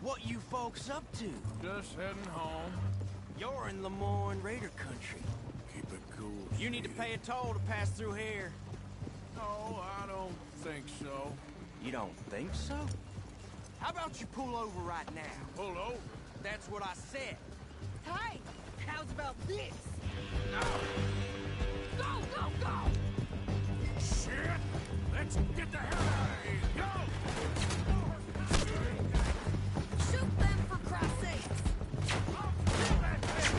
What you folks up to? Just heading home. You're in Lemoyne Raider country. Keep it cool. You need to pay a toll to pass through here. No, I don't think so. You don't think so? How about you pull over right now? Pull over? That's what I said. Hey, how's about this? No! Go, go, go! Shit! Let's get the hell out of here! Go! Shoot them for Christ's sakes! I'll kill that thing!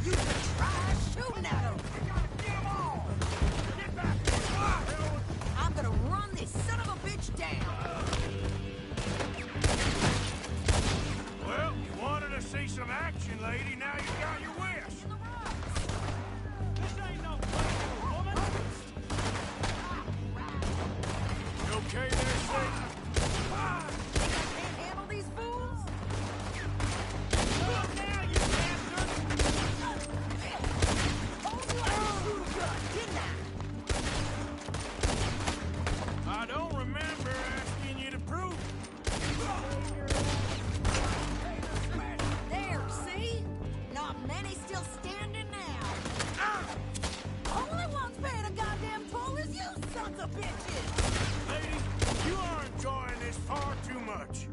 You can try shooting at them! You gotta get them all! Get back! I'm gonna run this son of a bitch down! Well, you wanted to see some action, lady. Now you got your wish. In the rocks! This ain't no place, woman! You okay there, Satan? Think I can't handle these fools? Look now, you bastard! Told you I could shoot a gun, didn't I? I don't remember asking you to prove it. There, see? Not many still standing now. Only one's paying a goddamn toll is you sons of bitches! Lady, you are enjoying this far too much.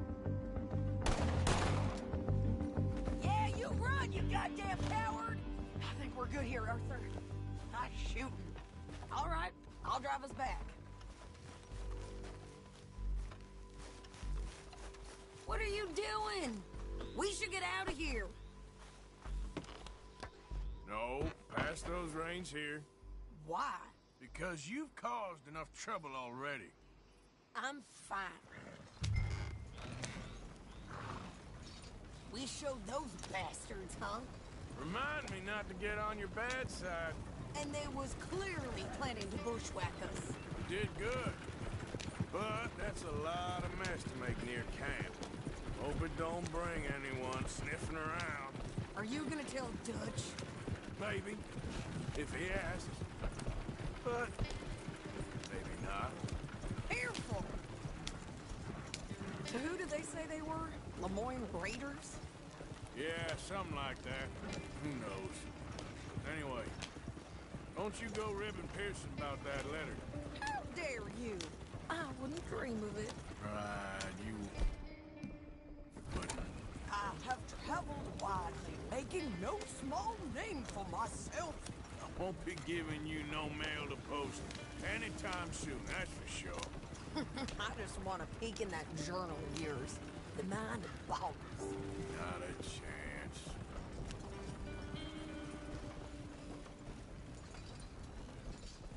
Yeah, you run, you goddamn coward! I think we're good here, Arthur. Nice shooting. All right, I'll drive us back. What are you doing? We should get out of here. No, pass those reins here. Why? Because you've caused enough trouble already. I'm fine. We showed those bastards, huh? Remind me not to get on your bad side. And they was clearly planning to bushwhack us. You did good. But that's a lot of mess to make near camp. Hope it don't bring anyone sniffing around. Are you gonna tell Dutch? Maybe. If he asks. But maybe not. Careful! So who did they say they were? Lemoyne Raiders? Yeah, something like that. Who knows? Anyway, don't you go ribbing Pearson about that letter. How dare you? I wouldn't dream of it. Right, you... I have traveled widely, making no small name for myself. I won't be giving you no mail to post anytime soon, that's for sure. I just want to peek in that journal of yours. The mind of ballers. Not a chance.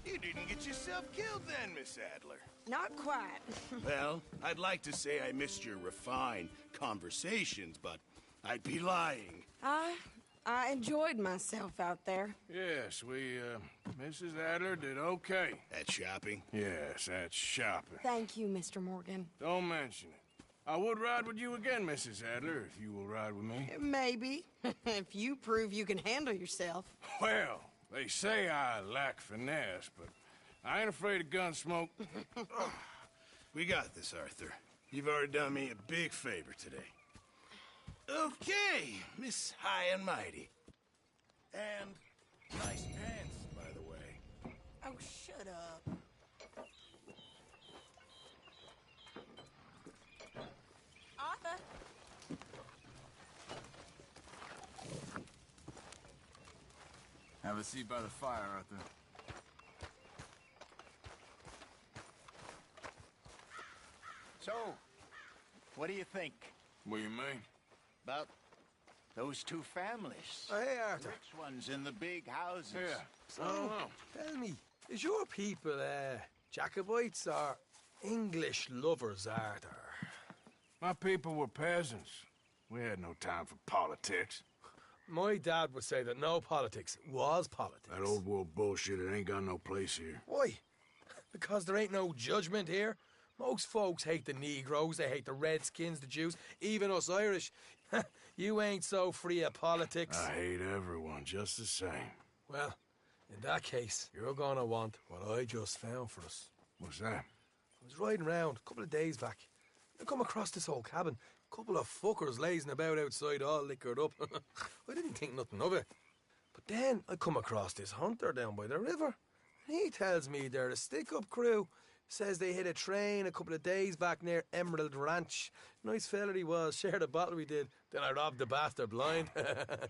You didn't get yourself killed then, Miss Adler. Not quite. Well, I'd like to say I missed your refined conversations, but I'd be lying. I enjoyed myself out there. Yes, Mrs. Adler did okay. At shopping? Yes, that's shopping. Thank you, Mr. Morgan. Don't mention it. I would ride with you again, Mrs. Adler, if you will ride with me. Maybe. If you prove you can handle yourself. Well, they say I lack finesse, but I ain't afraid of gun smoke. We got this, Arthur. You've already done me a big favor today. Okay, Miss High and Mighty. And nice pants, by the way. Oh, shut up. Arthur? Have a seat by the fire, Arthur. So, what do you think What do you mean? about those two families? Oh, hey, Arthur. Rich ones in the big houses. Yeah, I don't know. Tell me, is your people, Jacobites or English lovers, Arthur? My people were peasants. We had no time for politics. My dad would say that no politics was politics. That old world bullshit, it ain't got no place here. Why? Because there ain't no judgment here. Most folks hate the Negroes, they hate the Redskins, the Jews, even us Irish. You ain't so free of politics. I hate everyone just the same. Well, in that case, you're gonna want what I just found for us. What's that? I was riding around a couple of days back. I come across this old cabin. Couple of fuckers lazing about outside all liquored up. I didn't think nothing of it. But then I come across this hunter down by the river. He tells me they're a stick-up crew. Says they hit a train a couple of days back near Emerald Ranch. Nice fella he was, shared a bottle we did. Then I robbed the bastard blind.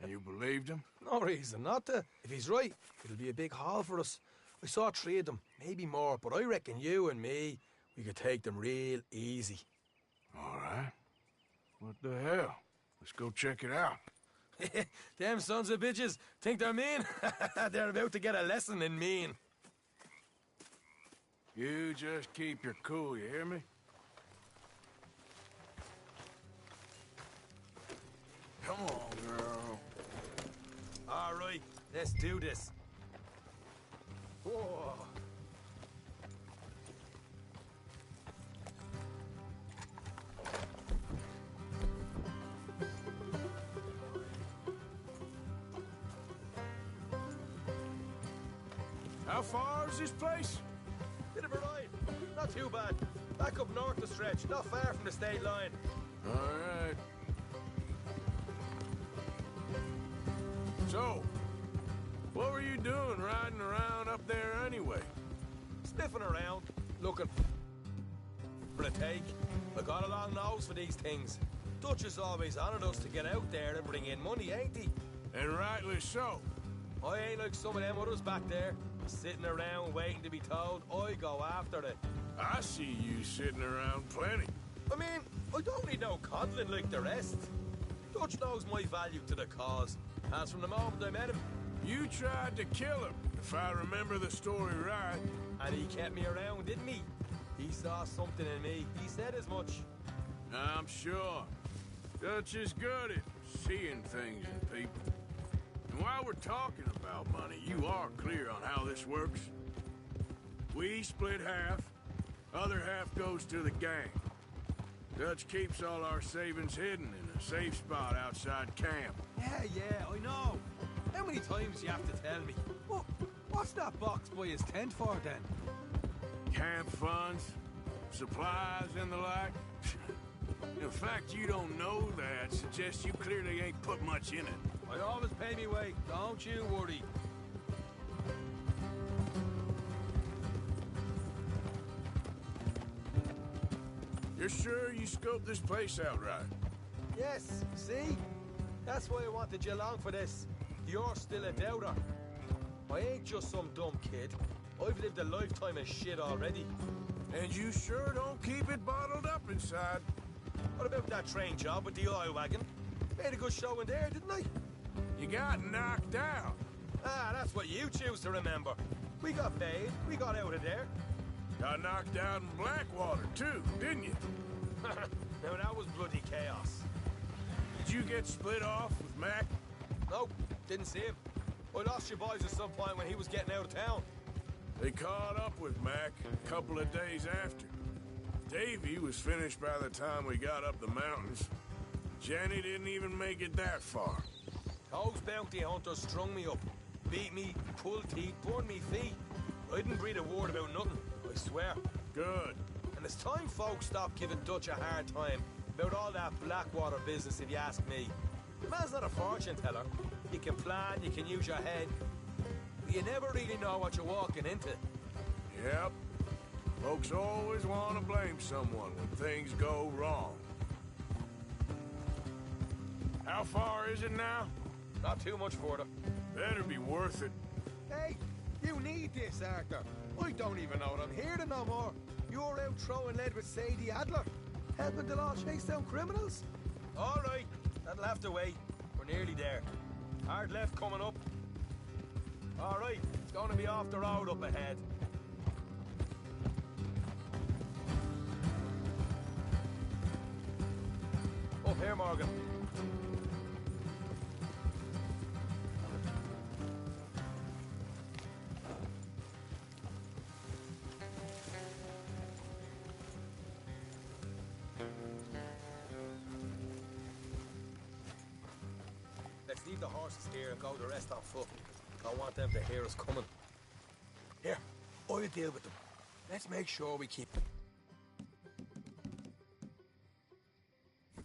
You believed him? No reason not to. If he's right, it'll be a big haul for us. I saw 3 of them, maybe more, but I reckon you and me, we could take them real easy. All right. What the hell? Let's go check it out. Them sons of bitches think they're mean. They're about to get a lesson in mean. You just keep your cool, you hear me? Come on, girl. All right, let's do this. Whoa. How far is this place? Bit of a ride. Not too bad. Back up north the stretch, not far from the state line. All right. So, what were you doing riding around up there anyway? Sniffing around, looking for a take. I got a long nose for these things. Dutch has always honoured us to get out there and bring in money, ain't he? And rightly so. I ain't like some of them others back there, sitting around waiting to be told. I go after it. I see you sitting around plenty. I mean, I don't need no coddling like the rest. Dutch knows my value to the cause. As from the moment I met him, You tried to kill him, if I remember the story right. and he kept me around, didn't he? He saw something in me. He said as much. I'm sure. Dutch is good at seeing things in people. And while we're talking about money, you are clear on how this works. We split half, other half goes to the gang. Dutch keeps all our savings hidden in a safe spot outside camp. Yeah, I know. How many times do you have to tell me? What's that box by his tent for, then? Camp funds, supplies, and the like. The fact you don't know that suggests you clearly ain't put much in it. I always pay me way. Don't you worry. You're sure you scoped this place out right? Yes, see? That's why I wanted you along for this. You're still a doubter. I ain't just some dumb kid. I've lived a lifetime of shit already. And you sure don't keep it bottled up inside. What about that train job with the oil wagon? Made a good show in there, didn't I? You got knocked out. Ah, that's what you choose to remember. We got paid. We got out of there. Got knocked out in Blackwater, too, didn't you? Now, that was bloody chaos. Did you get split off with Mac? Nope, didn't see him. I lost your boys at some point when he was getting out of town. They caught up with Mac a couple of days after. Davy was finished by the time we got up the mountains. Jenny didn't even make it that far. Those bounty hunters strung me up, beat me, pulled teeth, burned me feet. I didn't breathe a word about nothing, I swear. Good. And it's time folks stop giving Dutch a hard time about all that Blackwater business, if you ask me. The man's not a fortune teller. You can plan, you can use your head, but you never really know what you're walking into. Yep. Folks always want to blame someone when things go wrong. How far is it now? Not too much further. Better be worth it. Hey, you need this, Arthur. I don't even know what I'm here to no more. You're out throwing lead with Sadie Adler, helping the law chase down criminals. All right, that'll have to wait. We're nearly there. Hard left coming up. All right, it's going to be off the road up ahead. Up here, Morgan. Let's leave the horses here and go the rest on foot. I want them to hear us coming. Here, I'll deal with them. Let's make sure we keep...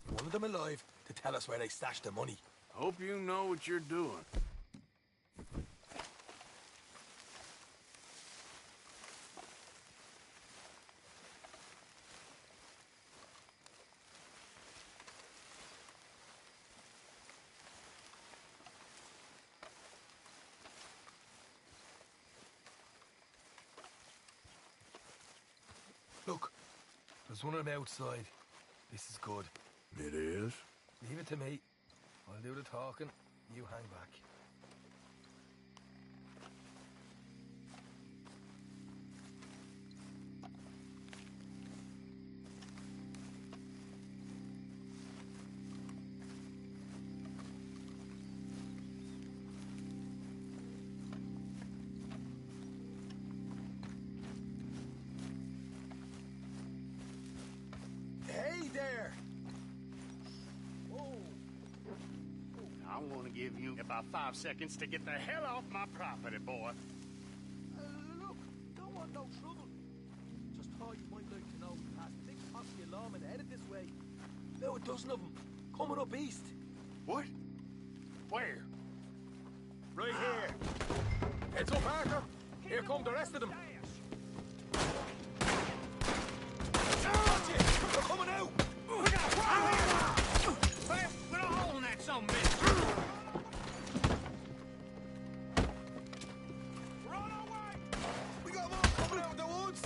One of them alive to tell us where they stashed the money. Hope you know what you're doing. Look, there's one of them outside. This is good. It is? Leave it to me. I'll do the talking. You hang back. Hey there! I'm gonna give you about 5 seconds to get the hell off my property, boy. Look, don't want no trouble. Just thought you might like to know we passed a big posse of lawmen headed this way. About a dozen of them, coming up east. What? Where? Right here. Heads up, Arthur. Here come the rest of them. Watch it! They're coming out! We got a problem here! Hey, put a hole in that son of a bitch! We're on our way! We got more coming out of the woods!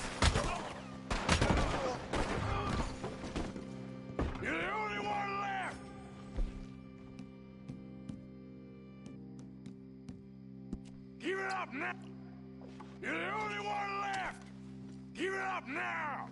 You're the only one left! Give it up now! You're the only one left! Give it up now!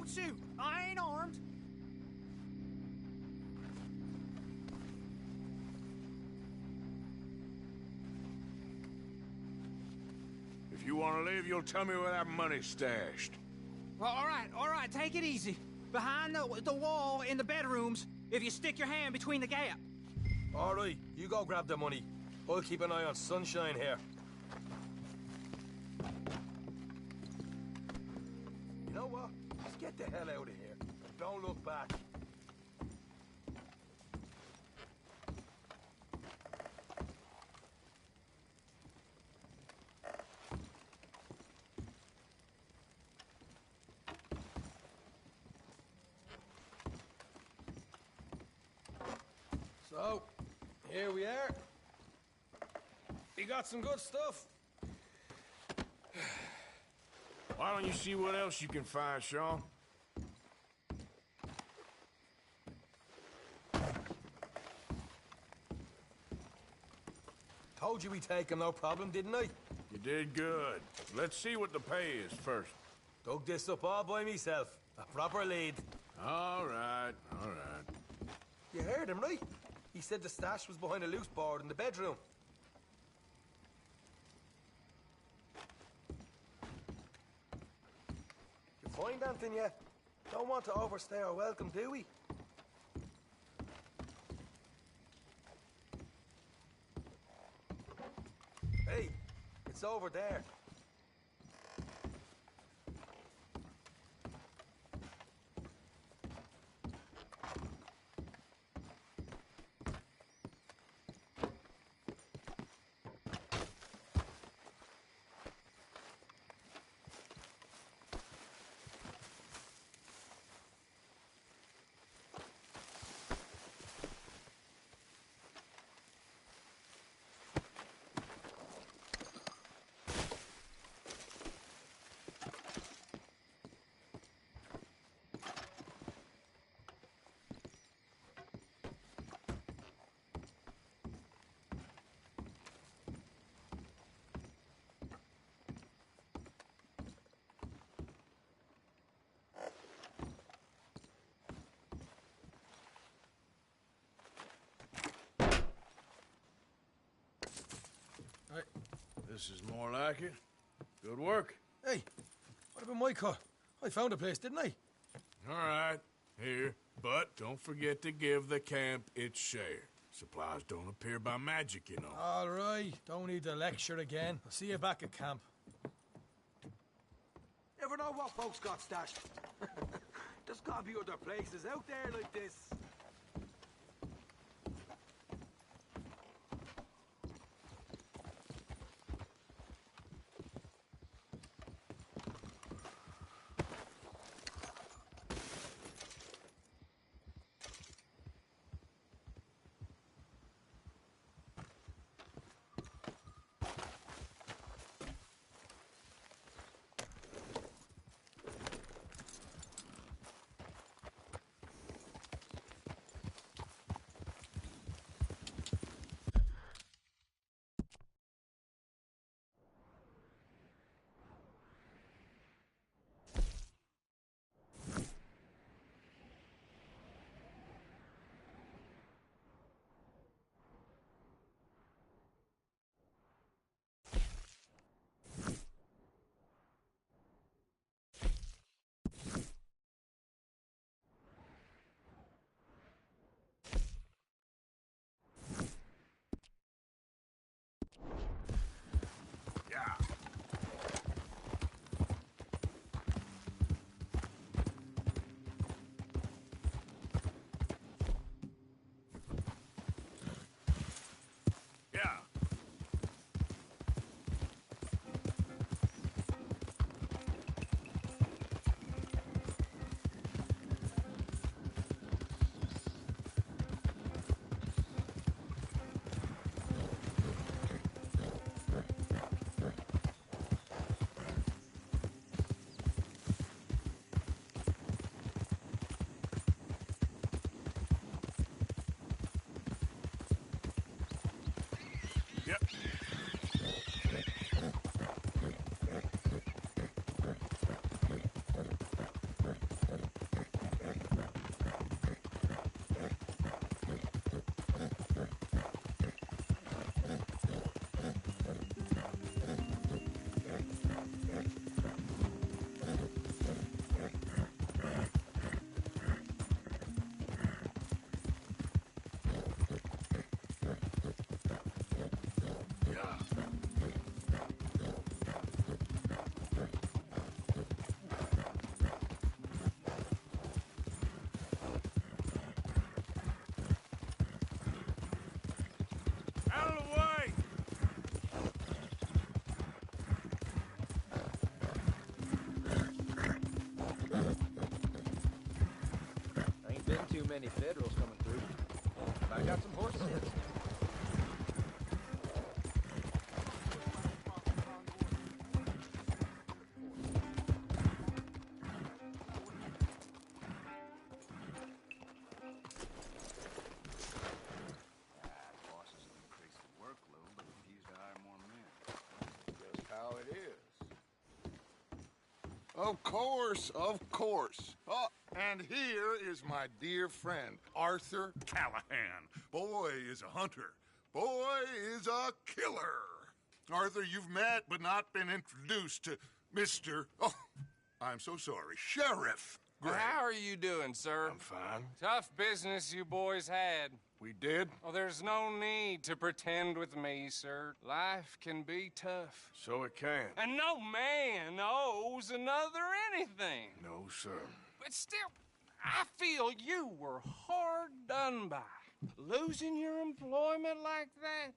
shoot. I ain't armed. If you want to leave, you'll tell me where that money's stashed. Well, all right, take it easy. Behind the wall in the bedrooms, if you stick your hand between the gap. All right, you go grab the money. I'll keep an eye on Sunshine here. You know what? Just get the hell out of here. And don't look back. So, here we are. You got some good stuff. Why don't you see what else you can find, Sean? Told you we'd take him, no problem, didn't I? You did good. Let's see what the pay is first. Dug this up all by myself. A proper lead. All right, all right. You heard him, right? He said the stash was behind a loose board in the bedroom. You find anything yet? Don't want to overstay our welcome, do we? Hey, it's over there. This is more like it. Good work. Hey, what about my cut? I found a place, didn't I? All right, here. But don't forget to give the camp its share. Supplies don't appear by magic, you know. All right, don't need to lecture again. I'll see you back at camp. Never know what folks got stashed. There's gotta be other places out there like this. Yep. many Federals coming through. I got some horses. Of course. Oh, and here is my dear friend, Arthur Callahan. Boy is a hunter. Boy is a killer. Arthur, you've met but not been introduced to Mr. Oh, I'm so sorry, Sheriff Gray. How are you doing, sir? I'm fine. Tough business you boys had. We did? Oh, there's no need to pretend with me, sir. Life can be tough. So it can. And no man owes another anything. No, sir. But still, I feel you were hard done by. Losing your employment like that.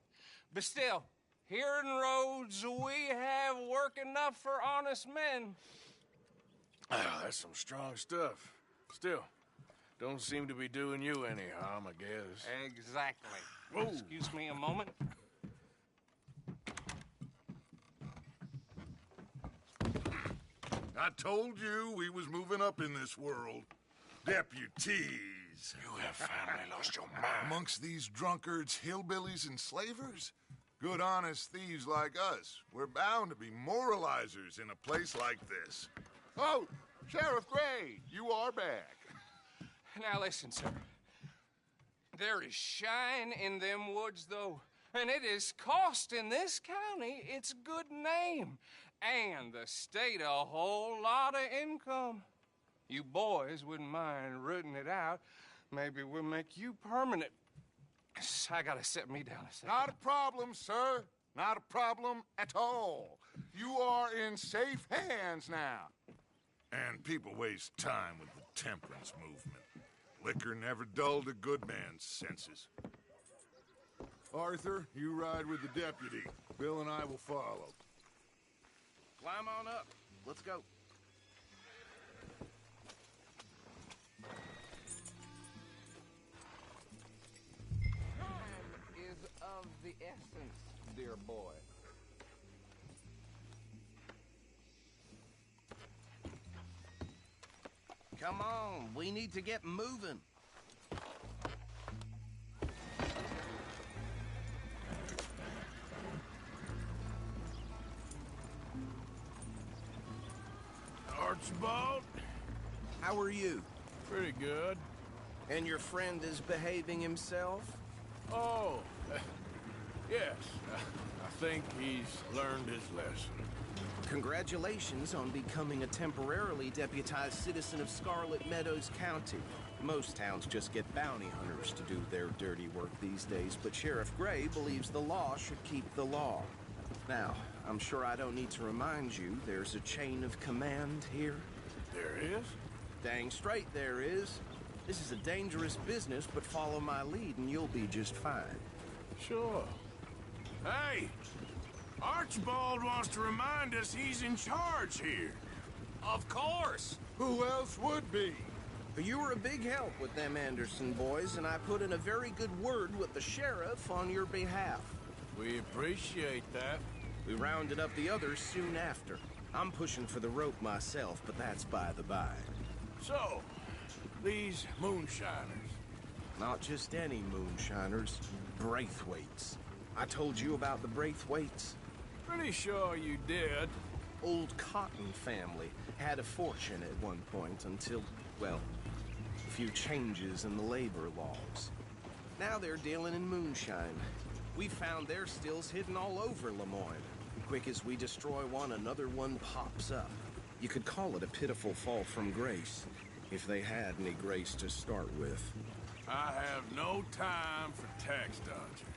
But still, here in Rhodes, we have work enough for honest men. Ah, that's some strong stuff. Still, don't seem to be doing you any harm, I guess. Exactly. Whoa. Excuse me a moment. I told you we was moving up in this world. Deputies. You have finally lost your mind. Amongst these drunkards, hillbillies, and slavers? Good, honest thieves like us. We're bound to be moralizers in a place like this. Oh, Sheriff Gray, you are back. Now listen, sir. There is shine in them woods, though. And it is costing this county its good name. And the state a whole lot of income. You boys wouldn't mind rooting it out. Maybe we'll make you permanent. I gotta set me down a second. Not a problem, sir. Not a problem at all. You are in safe hands now. And people waste time with the temperance movement. Liquor never dulled a good man's senses. Arthur, you ride with the deputy. Bill and I will follow. Climb on up. Let's go. Time is of the essence, dear boy. Come on, we need to get moving. Archibald? How are you? Pretty good. And your friend is behaving himself? Oh, yes. I think he's learned his lesson. Congratulations on becoming a temporarily deputized citizen of Scarlet Meadows County. Most towns just get bounty hunters to do their dirty work these days, but Sheriff Gray believes the law should keep the law. Now, I'm sure I don't need to remind you there's a chain of command here. There is? Dang straight there is. This is a dangerous business, but follow my lead and you'll be just fine. Sure. Hey! Archibald wants to remind us he's in charge here. Of course. Who else would be? You were a big help with them Anderson boys, and I put in a very good word with the sheriff on your behalf. We appreciate that. We rounded up the others soon after. I'm pushing for the rope myself, but that's by the by. So, these moonshiners. Not just any moonshiners, Braithwaites. I told you about the Braithwaites. Pretty sure you did. Old Cotton family had a fortune at one point until, well, a few changes in the labor laws. Now they're dealing in moonshine. We found their stills hidden all over Lemoyne. Quick as we destroy one, another one pops up. You could call it a pitiful fall from grace, if they had any grace to start with. I have no time for tax dodgers.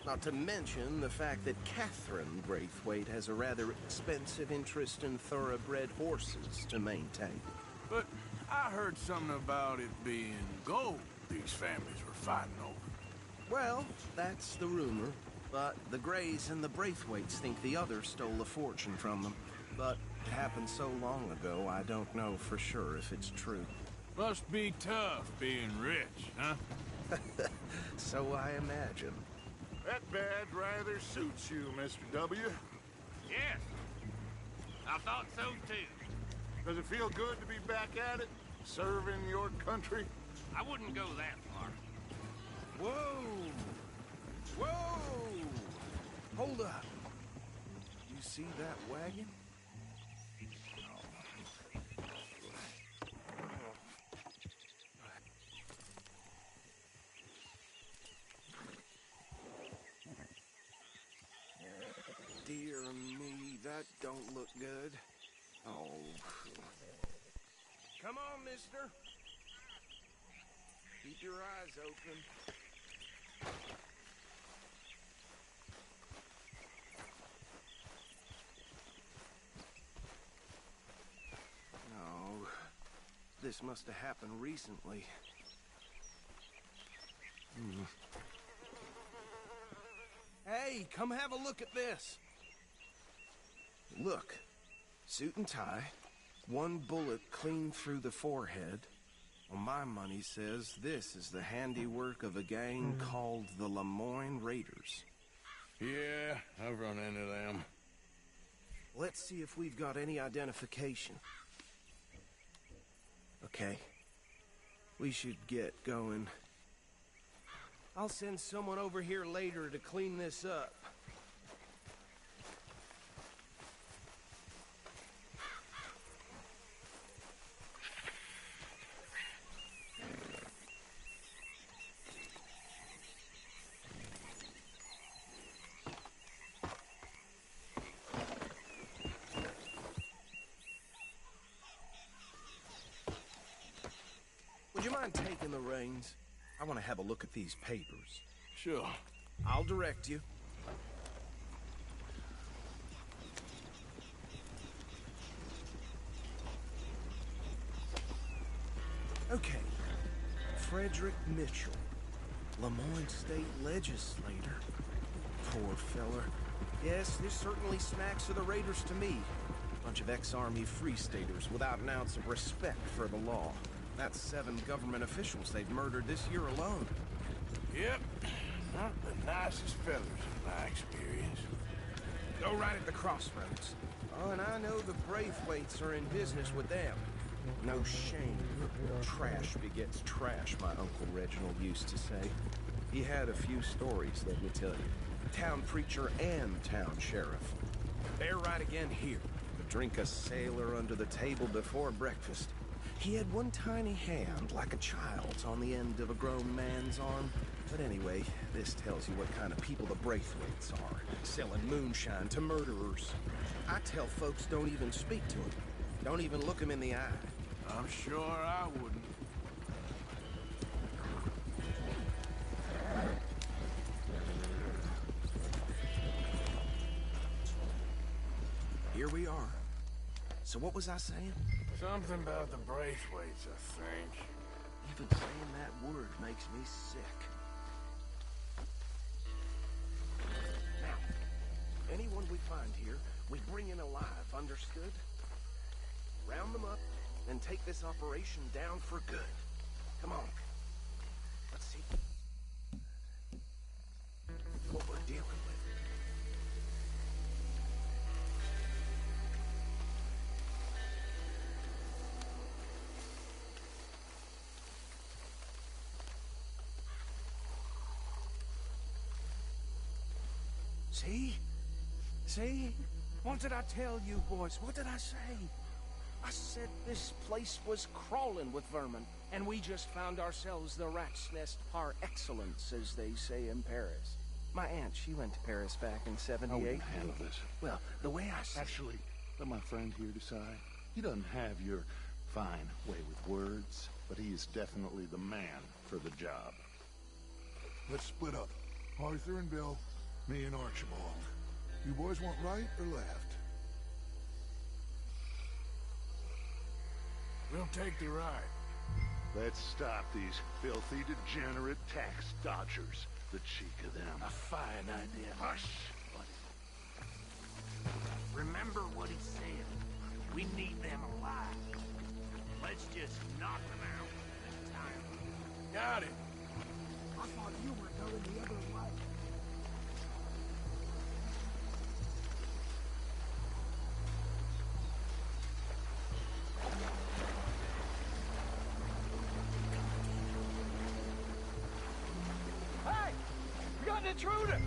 Not to mention the fact that Catherine Braithwaite has a rather expensive interest in thoroughbred horses to maintain. But I heard something about it being gold these families were fighting over. Well, that's the rumor. But the Grays and the Braithwaites think the other stole a fortune from them. But it happened so long ago, I don't know for sure if it's true. Must be tough being rich, huh? So I imagine. That badge rather suits you, Mr. W. Yes. I thought so, too. Does it feel good to be back at it? Serving your country? I wouldn't go that far. Whoa! Whoa! Hold up. You see that wagon? Dear me, that don't look good. Oh. Come on, mister. Keep your eyes open. No. This must have happened recently. Hey, come have a look at this. Look, suit and tie, one bullet clean through the forehead. Well, my money says this is the handiwork of a gang called the Lemoyne Raiders. Yeah, I've run into them. Let's see if we've got any identification. Okay. We should get going. I'll send someone over here later to clean this up. Would you mind taking the reins? I want to have a look at these papers. Sure. I'll direct you. Okay. Frederick Mitchell, Lemoyne State Legislator. Poor feller. Yes, this certainly smacks of the Raiders to me. Bunch of ex-Army Free Staters without an ounce of respect for the law. That's 7 government officials they've murdered this year alone. Yep. Not the nicest fellas in my experience. Go right at the crossroads. Oh, and I know the Braithwaites are in business with them. No shame. Trash begets trash, my Uncle Reginald used to say. He had a few stories, let me tell you. Town preacher and town sheriff. They're right again here. To drink a sailor under the table before breakfast. He had one tiny hand, like a child's, on the end of a grown man's arm. But anyway, this tells you what kind of people the Braithwaites are. Selling moonshine to murderers. I tell folks don't even speak to him. Don't even look him in the eye. I'm sure I wouldn't. Here we are. So what was I saying? Something about the Braithwaites, I think. Even saying that word makes me sick. Now, anyone we find here, we bring in alive, understood? Round them up and take this operation down for good. Come on. Let's see what we're dealing with. See? See? What did I tell you, boys? What did I say? I said this place was crawling with vermin, and we just found ourselves the rat's nest par excellence, as they say in Paris. My aunt, she went to Paris back in '78. How we gonna handle this? Well, the way I see Actually, let my friend here decide. He doesn't have your fine way with words, but he is definitely the man for the job. Let's split up. Arthur and Bill, me and Archibald. You boys want right or left? We'll take the right. Let's stop these filthy, degenerate tax dodgers. The cheek of them. A fine idea. Hush! Remember what he said. We need them alive. Let's just knock them out and tie 'em. Got it. I thought you were going the other way. Hey! We got an intruder!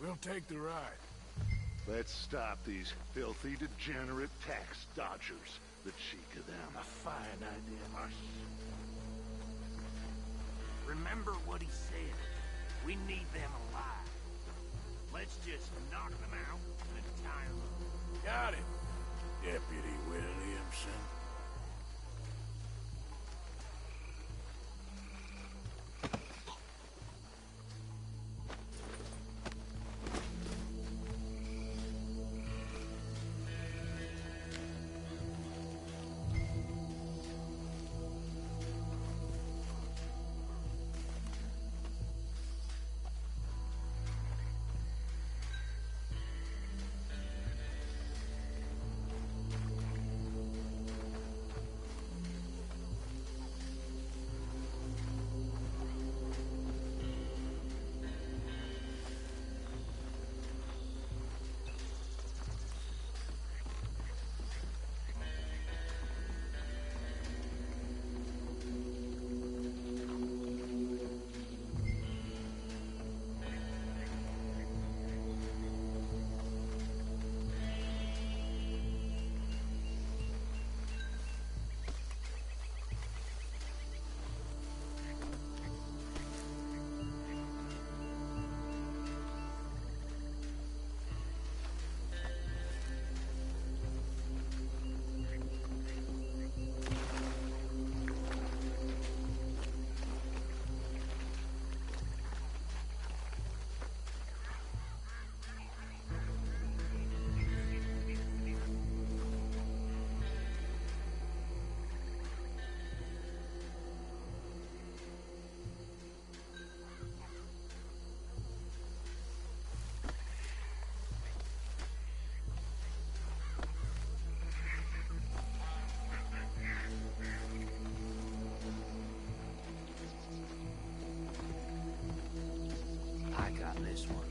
We'll take the ride. Let's stop these filthy, degenerate tax dodgers. The cheek of them. A fine idea, Hush. Remember what he said. We need them alive. Let's just knock them out and tie them up. Got it. Deputy Williamson. I got this one.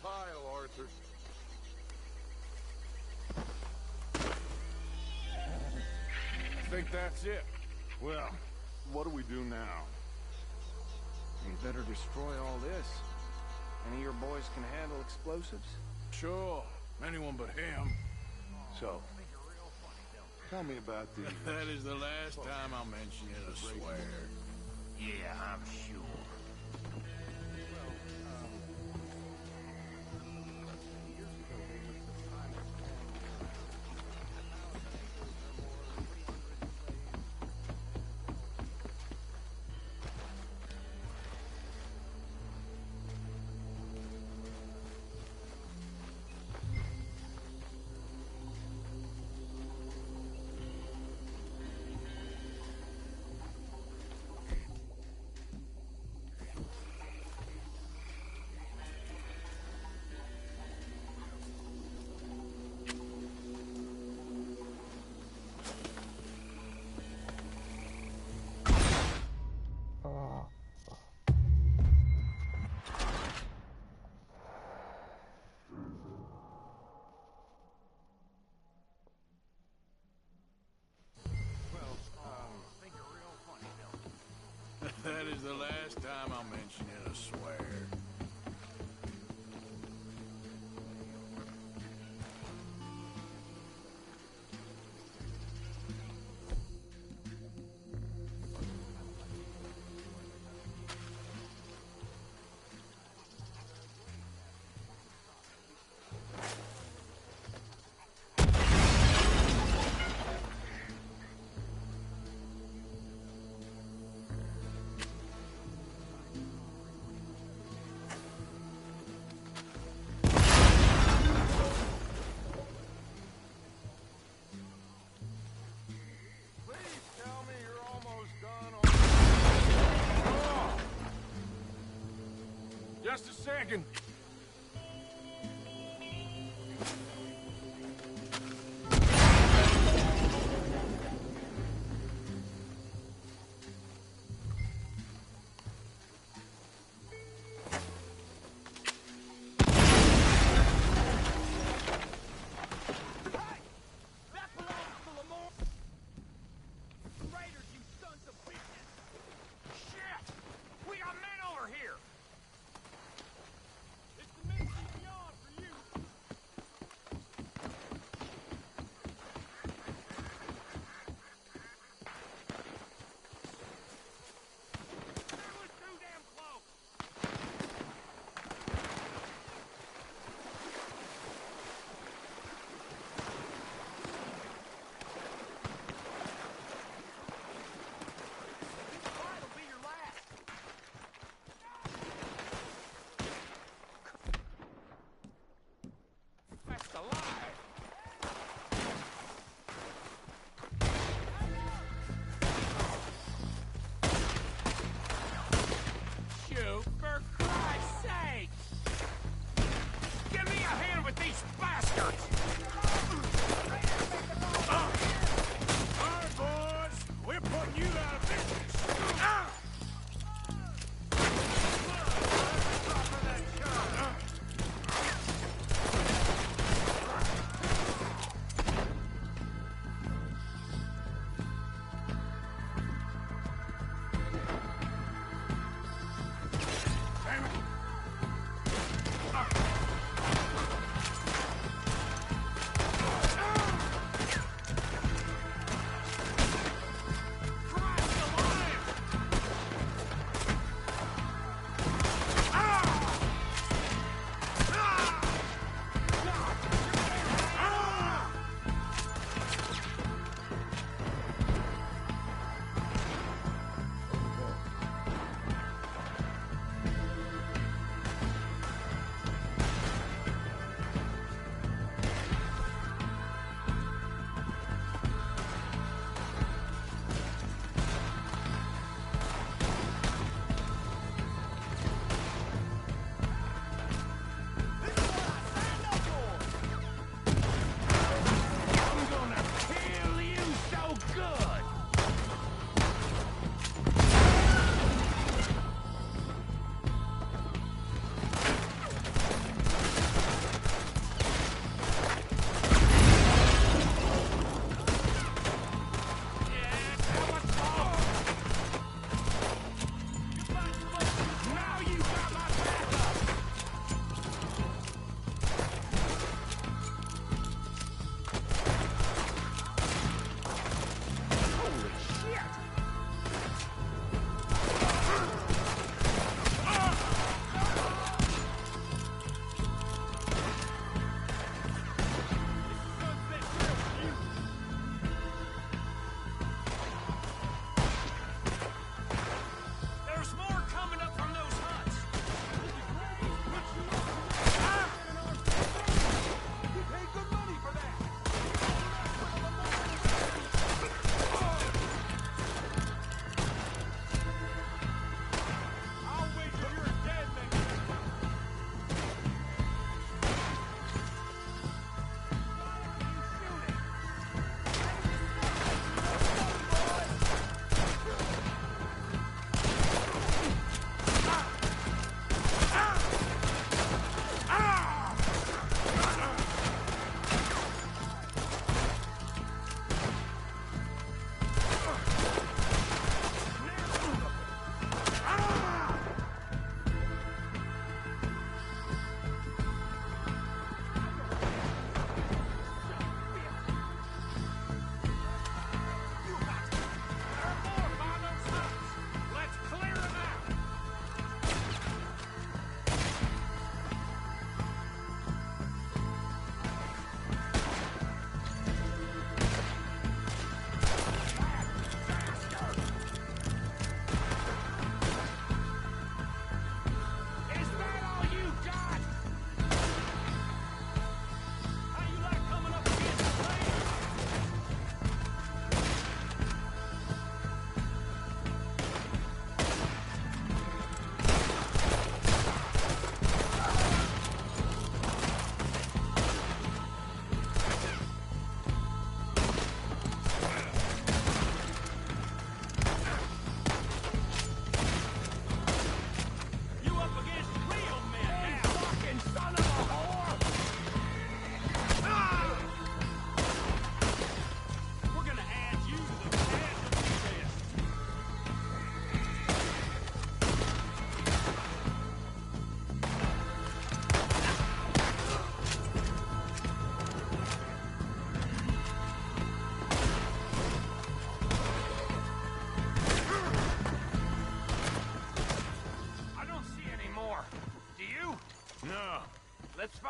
pile, Arthur. I think that's it. Well, what do we do now? We better destroy all this. Any of your boys can handle explosives? Sure. Anyone but him. So, tell me about the... That is the last time I'll mention it, I swear. Yeah, I'm sure. That is the last time I'll mention it, I swear. Just a second.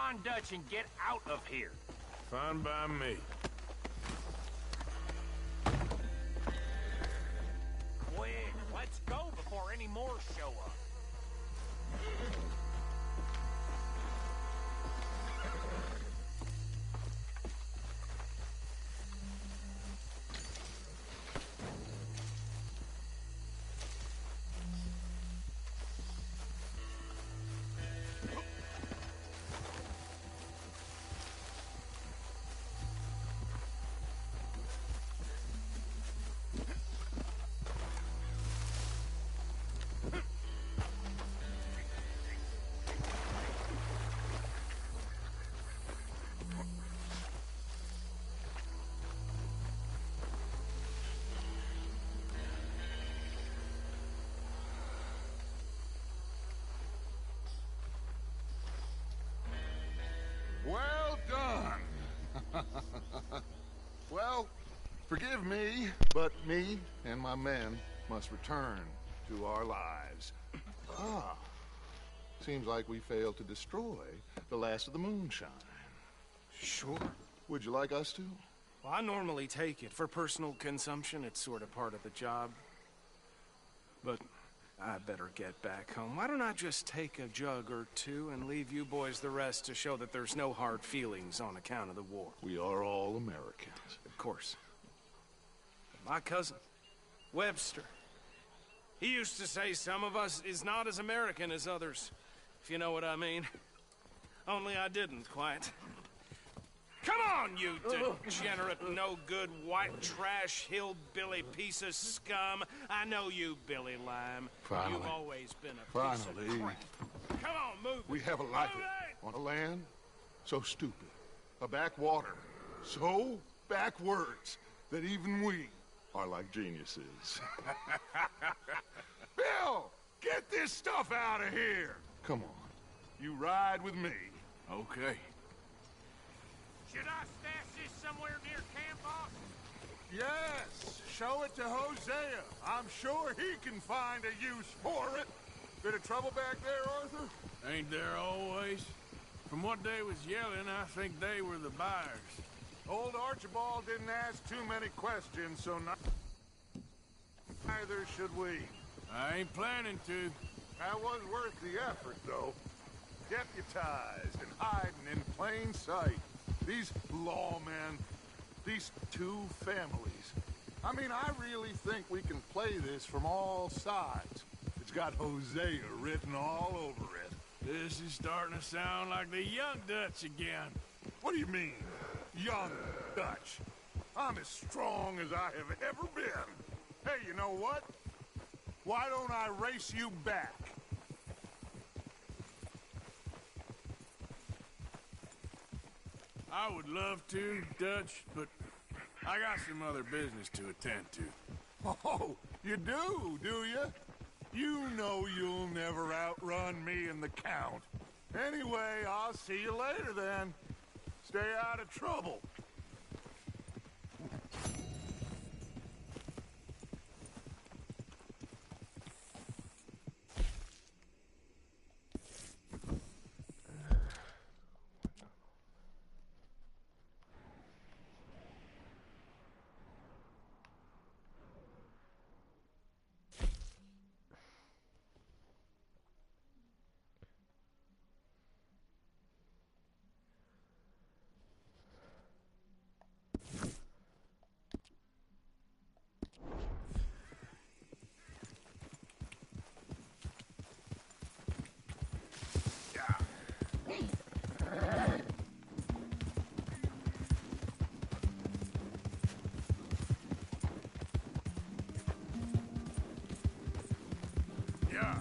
find Dutch and get out of here. Fine by me. Quick, let's go before any more show up. Well done. Well, forgive me, but me and my men must return to our lives. Ah, seems like we failed to destroy the last of the moonshine. Sure. Would you like us to? Well, I normally take it. For personal consumption, it's sort of part of the job. But I better get back home. Why don't I just take a jug or two and leave you boys the rest to show that there's no hard feelings on account of the war? We are all Americans. Of course. My cousin, Webster, he used to say some of us is not as American as others, if you know what I mean. Only I didn't quite. Come on, you degenerate, no-good, white trash, hillbilly piece of scum. I know you, Billy Lime. Finally. You've always been a piece of crap. Come on, move. We have a life on a land so stupid, a backwater so backwards that even we are like geniuses. Bill, get this stuff out of here. Come on, you ride with me. Okay. Should I stash this somewhere near camp, boss? Yes, show it to Hosea. I'm sure he can find a use for it. Bit of trouble back there, Arthur? Ain't there always? From what they was yelling, I think they were the buyers. Old Archibald didn't ask too many questions, so neither should we. I ain't planning to. That was worth the effort, though. Deputized and hiding in plain sight. These lawmen, these two families. I mean, I really think we can play this from all sides. It's got Hosea written all over it. This is starting to sound like the young Dutch again. What do you mean, young Dutch? I'm as strong as I have ever been. Hey, you know what? Why don't I race you back? I would love to, Dutch, but I got some other business to attend to. Oh, you do you? You know you'll never outrun me and the Count. Anyway, I'll see you later then. Stay out of trouble. Yeah.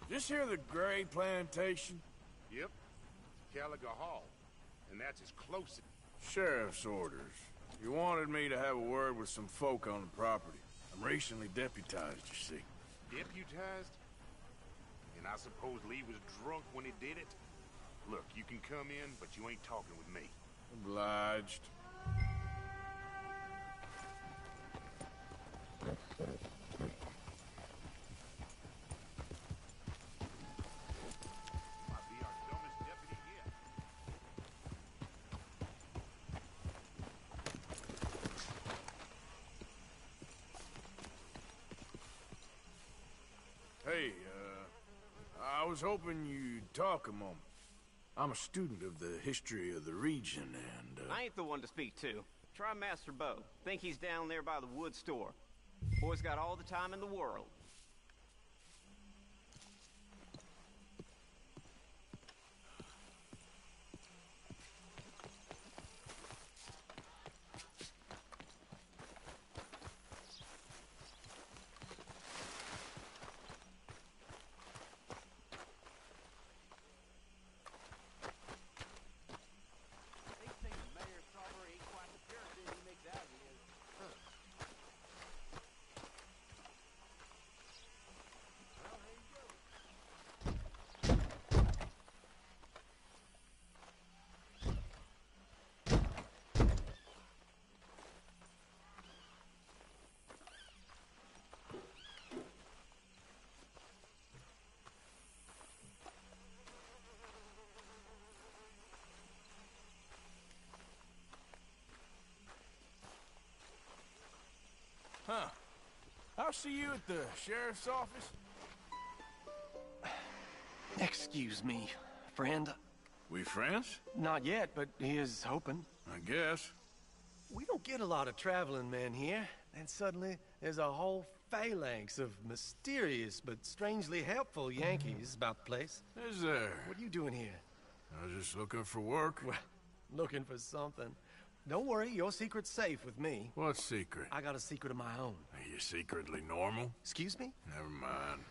This here the Gray Plantation? Yep. Gallagher Hall. And that's as close. Sheriff's orders. You wanted me to have a word with some folk on the property. I'm recently deputized, you see. Deputized? And I suppose Lee was drunk when he did it? Look, you can come in, but you ain't talking with me. Obliged. Might be our dumbest deputy yet. Hey, I was hoping you'd talk a moment. I'm a student of the history of the region, and, I ain't the one to speak to. Try Master Bo. Think he's down there by the wood store. Boy's got all the time in the world. Huh. I'll see you at the sheriff's office. Excuse me, friend. We friends? Not yet, but he is hoping. I guess. We don't get a lot of traveling men here. And suddenly, there's a whole phalanx of mysterious but strangely helpful Yankees about the place. Is there? What are you doing here? I was just looking for work. Well, looking for something. Don't worry, your secret's safe with me. What secret? I got a secret of my own. Are you secretly normal? Excuse me? Never mind.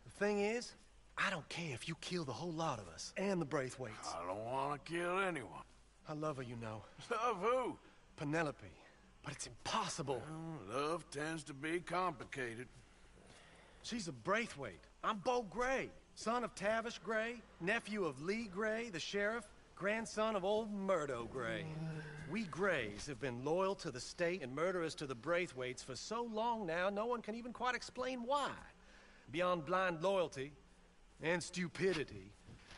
The thing is, I don't care if you kill the whole lot of us, and the Braithwaites. I don't want to kill anyone. I love her, you know. Love who? Penelope. But it's impossible. Well, love tends to be complicated. She's a Braithwaite. I'm Bo Gray, son of Tavish Gray, nephew of Lee Gray, the sheriff, grandson of old Murdo Gray. We Grays have been loyal to the state and murderous to the Braithwaites for so long now, no one can even quite explain why. Beyond blind loyalty and stupidity,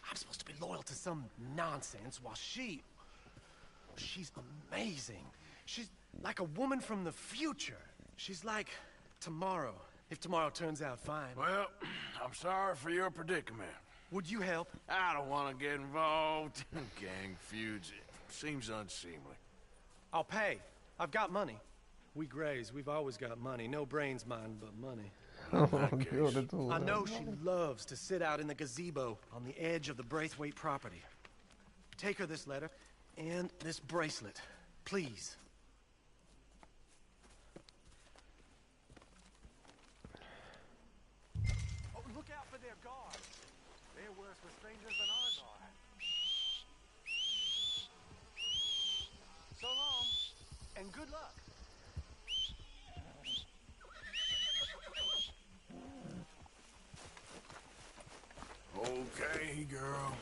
I'm supposed to be loyal to some nonsense while she's amazing. She's like a woman from the future. She's like tomorrow, if tomorrow turns out fine. Well, I'm sorry for your predicament. Would you help? I don't want to get involved in gang feuds. It seems unseemly. I'll pay. I've got money. We Grays, we've always got money. No brains, mind, but money. I know she loves to sit out in the gazebo on the edge of the Braithwaite property. Take her this letter and this bracelet, please. Oh, look out for their guards. They're worse for strangers than ours are. So long, and good luck. Okay, girl.